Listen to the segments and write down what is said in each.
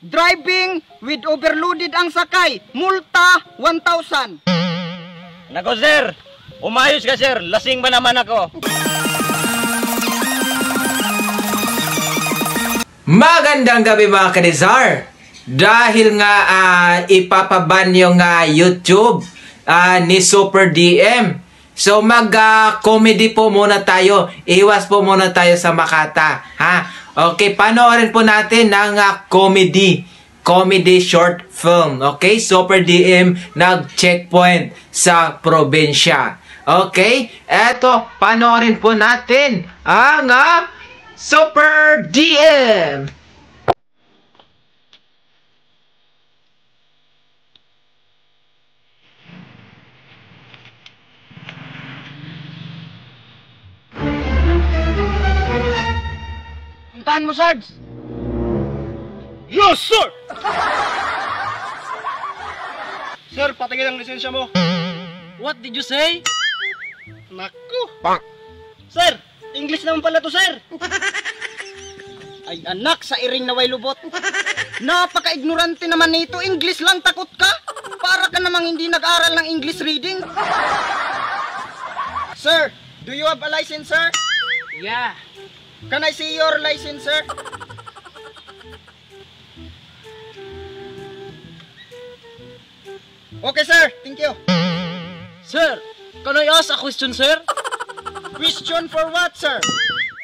Driving with overloaded ang sakay, multa 1,000. Nako sir, umayos ka sir, lasing ba naman ako? Magandang gabi mga kadizar. Dahil nga ipapaban yung YouTube ni Super DM. So mag-comedy po muna tayo. Iwas po muna tayo sa Makata. Ha? Okay, panoorin po natin ng comedy short film. Okay, Super DM nag-checkpoint sa probinsya. Okay, eto, panoorin po natin ang Super DM. Puntahan mo, Sarge! Yes sir! Sir, patingin ang lisensya mo. What did you say? Naku! Sir, English naman pala to, sir. Ay anak, sa iring na way lubot. Napaka-ignorante naman nito. English lang, takot ka? Para ka namang hindi nag-aral ng English reading. Sir, do you have a license, sir? Yeah. Can I see your license, sir? Okay, sir. Thank you. Sir, can I ask a question sir? Question for what, sir?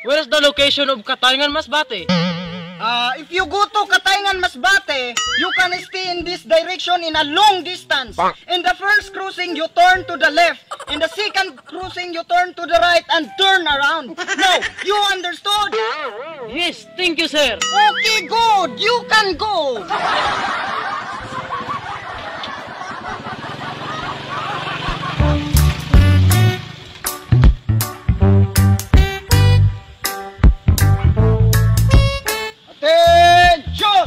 Where is the location of Katayngan, Masbate? If you go to Katayngan, Masbate, you can stay in this direction in a long distance. In the first crossing, you turn to the left. In the second crossing, you turn to the right and turn around. Now, you understood? Yes, thank you sir. Okay, good. You can go. Attention!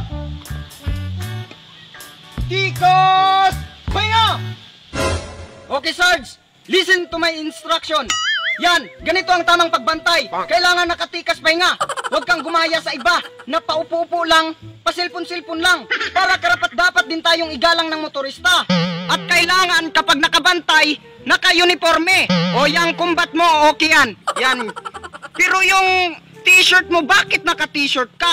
Tikos! Pahinga! Okay, Sarge. Listen to my instruction. Yan, ganito ang tamang pagbantay. Kailangan nakatikas pahinga. Huwag kang gumaya sa iba na paupo-upo lang, pasilpon-silpon lang. Para karapat-dapat din tayong igalang ng motorista. At kailangan kapag nakabantay, naka-uniforme. O yung kumbat mo, okay yan. Yan. Pero yung t-shirt mo, bakit naka-t-shirt ka?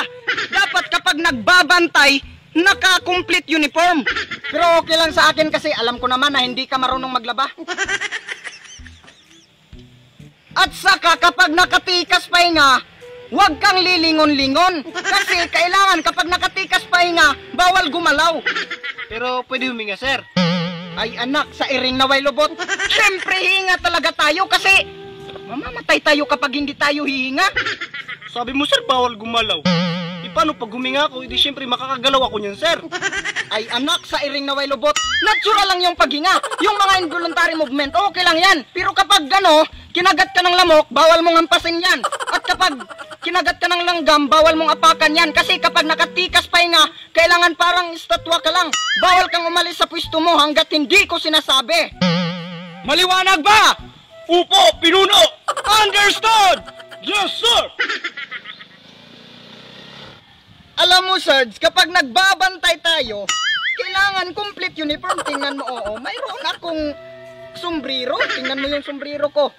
Dapat kapag nagbabantay, naka-complete uniform. Pero okay lang sa akin kasi alam ko naman na hindi ka marunong maglaba. At saka kapag nakatikas pahinga, huwag kang lilingon-lingon. Kasi kailangan kapag nakatikas pahinga, bawal gumalaw. Pero pwede huminga, sir. Ay anak, sa iring na way lubot, syempre hinga talaga tayo kasi mamamatay tayo kapag hindi tayo hihinga. Sabi mo, sir, bawal gumalaw. Paano pag huminga ako, hindi syempre makakagalaw ako niyan, sir. Ay anak, sa iring na way lubot, natural lang yung paghinga. Yung mga involuntary movement, okay lang yan. Pero kapag kinagat ka ng lamok, bawal mong hampasin yan. At kapag kinagat ka ng langgam, bawal mong apakan yan. Kasi kapag nakatikas pahinga, kailangan parang estatwa ka lang. Bawal kang umalis sa pwesto mo hanggat hindi ko sinasabi. Maliwanag ba? Upo, pinuno! Understood! Yes, sir! Alam mo, Sarge, kapag nagbabantay tayo, kailangan complete uniform. Tingnan mo, oo. Mayroon akong sombrero. Tingnan mo yung sombrero ko.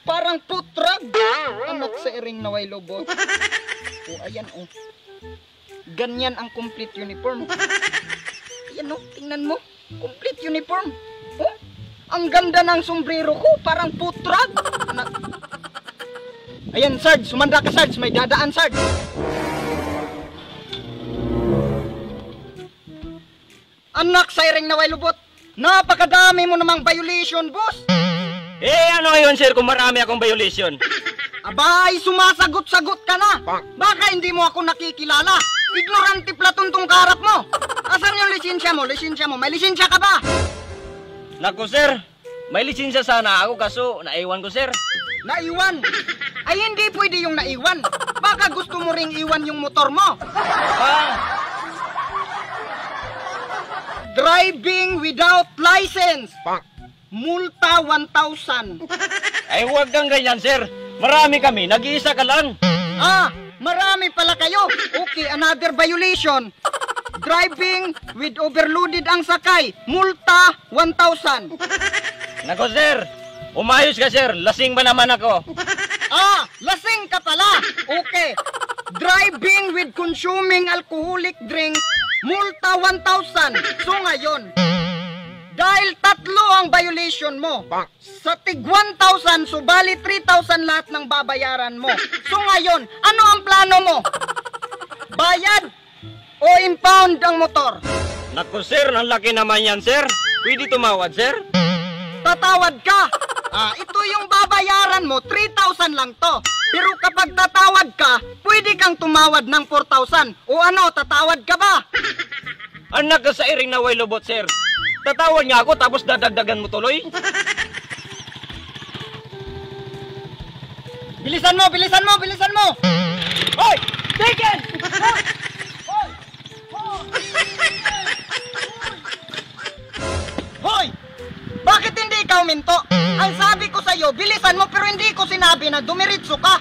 Parang putrag. Anak sa iring na way lubot. O, ayan, o. Ganyan ang complete uniform. Ayan, o. Tingnan mo. Complete uniform. O, ang ganda ng sombrero ko. Parang putrag. Anak. Ayan, Sarge. Sumanda ka, Sarge. May dadaan, Sarge. Anak sa iring na way lubot, napakadami mo namang violation, boss. Ano yun sir kung marami akong violation? Abay, sumasagot-sagot ka na. Baka hindi mo ako nakikilala. Ignorante platon tong karap mo. Asan yung lisensya mo? May lisensya ka ba? Naku sir, may lisensya sana ako kaso naiwan ko sir. Naiwan? Ay hindi pwede yung naiwan. Baka gusto mo ring iwan yung motor mo. Driving without license. Multa 1,000. Ay huwag kang ganyan sir. Marami kami, nag-iisa ka lang. Marami pala kayo. Okay, another violation. Driving with overloaded ang sakay, multa 1,000. Nako sir, umayos ka sir, lasing ba naman ako? Ah, lasing ka pala. Okay. Driving with consuming alcoholic drink, multa 1,000. So ngayon, dahil tatlo ang violation mo, sa tig 1,000, subali 3,000 lahat ng babayaran mo. So ngayon, ano ang plano mo? Bayad o impound ang motor? Nako sir, ang laki naman yan sir. Pwede tumawad sir? Tatawad ka. Ito yung babayaran mo, 3,000 lang to. Pero kapag tatawad ka, pwede kang tumawad ng 4,000. O ano, tatawad ka ba? Anak ka sa iring na way lubot sir. Tatawad niya ako tapos dadagdagan mo tuloy? Bilisan mo, bilisan mo, bilisan mo! Hoy! Taken! Hoy! Hoy! Bakit hindi ikaw minto? Ang sabi ko sa'yo, bilisan mo pero hindi ko sinabi na dumiritso ka.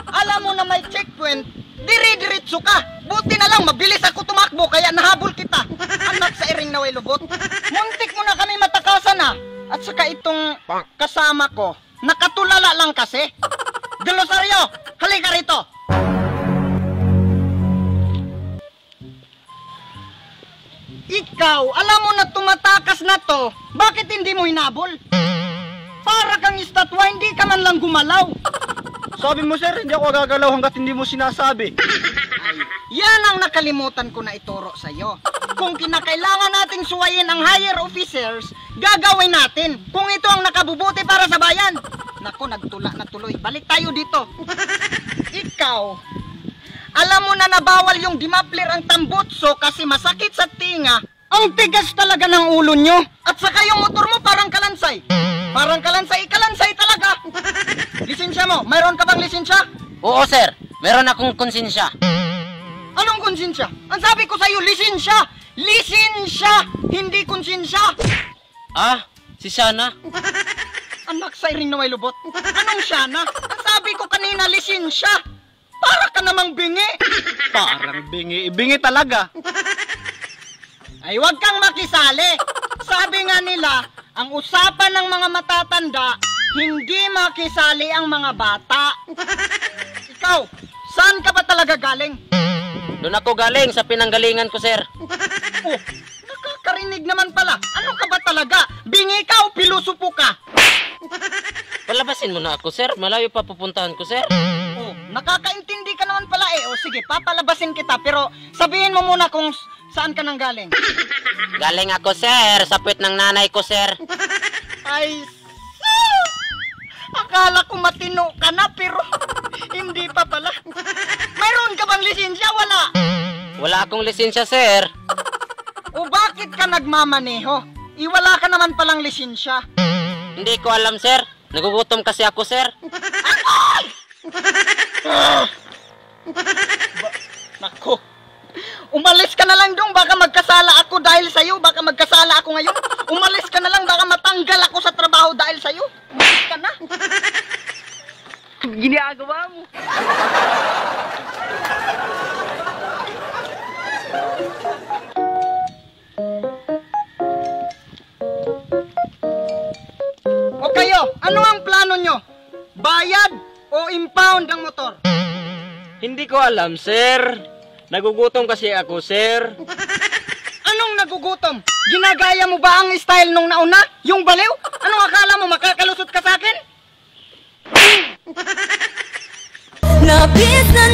Alam mo na may checkpoint, diri-diritso ka. Buti na lang, mabilis ako tumakbo kaya nahabol kita. Anak sa iring na way lubot. Muntik mo na kami matakasan ah. At saka itong kasama ko, nakatulala lang kasi. Glosario, halika rito. Ikaw, alam mo na tumatakas na to, bakit hindi mo hinabol? Para kang estatwa, hindi ka man lang gumalaw. Sabi mo sir, hindi ako gagalaw hanggat hindi mo sinasabi. Yan ang nakalimutan ko na ituro sa'yo. Kung kinakailangan nating suwayin ang higher officers, gagawin natin. Kung ito ang nakabubuti para sa bayan. Naku, nagtula na tuloy. Balik tayo dito. Ikaw, alam mo na nabawal yung dimaplir ang tambutso kasi masakit sa tinga. Ang tigas talaga ng ulo nyo. At saka yung motor mo parang kalansay. Parang kalansay talaga. Lisensya mo, mayroon ka bang lisensya? Oo sir, meron akong konsensya. Anong konsensya? Ang sabi ko sa'yo, lisensya! Lisensya! Hindi konsensya! Ah, si Shana? Anak sa iring na may lubot. Anong Shana? Ang sabi ko kanina, lisensya! Para ka namang bingi! Parang bingi, bingi talaga. Ay, wag kang makisali! Sabi nga nila, ang usapan ng mga matatanda, hindi makisali ang mga bata. Ikaw, saan ka ba talaga galing? Doon ako galing sa pinanggalingan ko sir. Oh, nakakarinig naman pala. Ano ka ba talaga? Bingi ka o pilusupo ka? Palabasin mo na ako sir, malayo pa pupuntahan ko sir. Oh, nakakaintindi ka naman pala eh. O sige, papalabasin kita. Pero sabihin mo muna kung saan ka nang galing. Galing ako sir, sa puwet ng nanay ko sir. Ay, sus! Akala ko matino ka na pero hindi pa pala. Mayroon ka bang lisensya? Wala. Wala akong lisensya sir. O bakit ka nagmamaneho? Iwala ka naman palang lisensya. Hindi ko alam sir, nagugutom kasi ako sir. Nako. Umalis ka na lang dong, baka magkasala ako dahil sa'yo, baka magkasala ako ngayon. Umalis ka na lang, baka matanggal ako sa trabaho dahil sa'yo. Umalis ka na. Ginagawa mo. O kayo, ano ang plano nyo? Bayad o impound ang motor? Hindi ko alam sir. Nagugutom kasi ako sir. Anong nagugutom? Ginagaya mo ba ang style nung nauna? Yung baliw? Anong akala mo, makakalusot ka sa akin? Labis na